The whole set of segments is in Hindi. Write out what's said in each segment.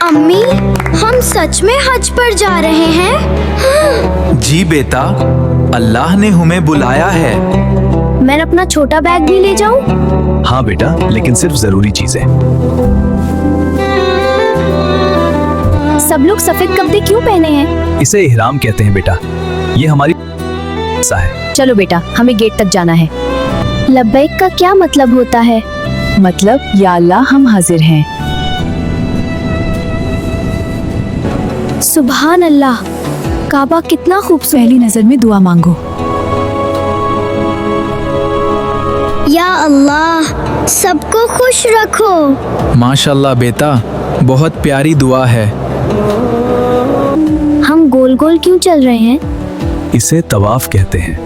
अम्मी, हम सच में हज पर जा रहे हैं? जी बेटा, अल्लाह ने हमें बुलाया है। मैं अपना छोटा बैग भी ले जाऊं? हाँ बेटा, लेकिन सिर्फ जरूरी चीजें। सब लोग सफेद कपड़े क्यों पहने हैं? इसे इहराम कहते हैं बेटा, ये हमारी सा है। चलो बेटा, हमें गेट तक जाना है। लब्बैक का क्या मतलब होता है? मतलब या अल्लाह हम हाजिर हैं। सुभान अल्लाह, काबा कितना खूबसूरत। पहली नजर में दुआ मांगो। या अल्लाह, सबको खुश रखो। माशाल्लाह बेटा, बहुत प्यारी दुआ है। हम गोल गोल क्यों चल रहे हैं? इसे तवाफ कहते हैं।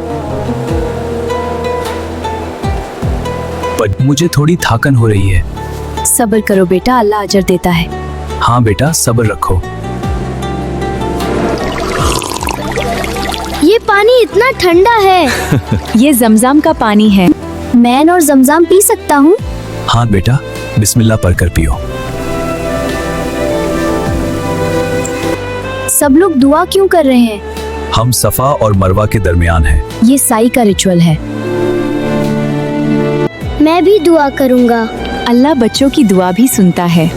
पर मुझे थोड़ी थकान हो रही है। सब्र करो बेटा, अल्लाह अजर देता है। हाँ बेटा, सब्र रखो। ये पानी इतना ठंडा है। ये जमजम का पानी है। मैं और जमजम पी सकता हूँ? हाँ बेटा, बिस्मिल्लाह पढ़कर पियो। सब लोग दुआ क्यों कर रहे हैं? हम सफा और मरवा के दरमियान हैं। ये साई का रिचुअल है। मैं भी दुआ करूँगा। अल्लाह बच्चों की दुआ भी सुनता है।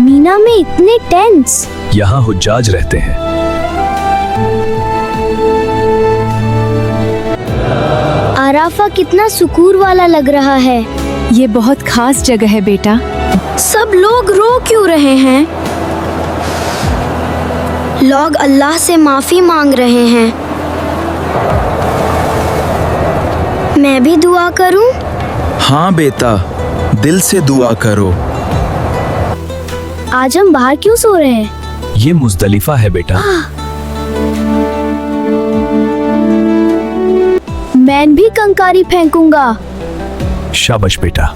मीना में इतने टेंट्स। यहाँ हुज्जाज रहते हैं। आराफा कितना सुकून वाला लग रहा है। ये बहुत खास जगह है बेटा। सब लोग रो क्यों रहे हैं? लोग अल्लाह से माफी मांग रहे हैं। मैं भी दुआ करूं? हाँ बेटा, दिल से दुआ करो। आज हम बाहर क्यों सो रहे हैं? ये मुज़दलिफा है बेटा। मैं भी कंकारी फेंकूंगा। शाबाश बेटा।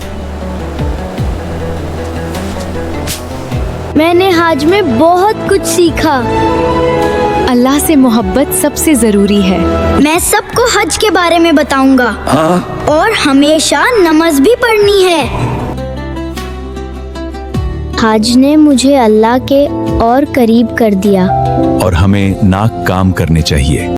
मैंने हज में बहुत कुछ सीखा। अल्लाह से मोहब्बत सबसे जरूरी है। मैं सबको हज के बारे में बताऊंगा। और हमेशा नमाज भी पढ़नी है। हज ने मुझे अल्लाह के और करीब कर दिया। और हमें नाक काम करने चाहिए।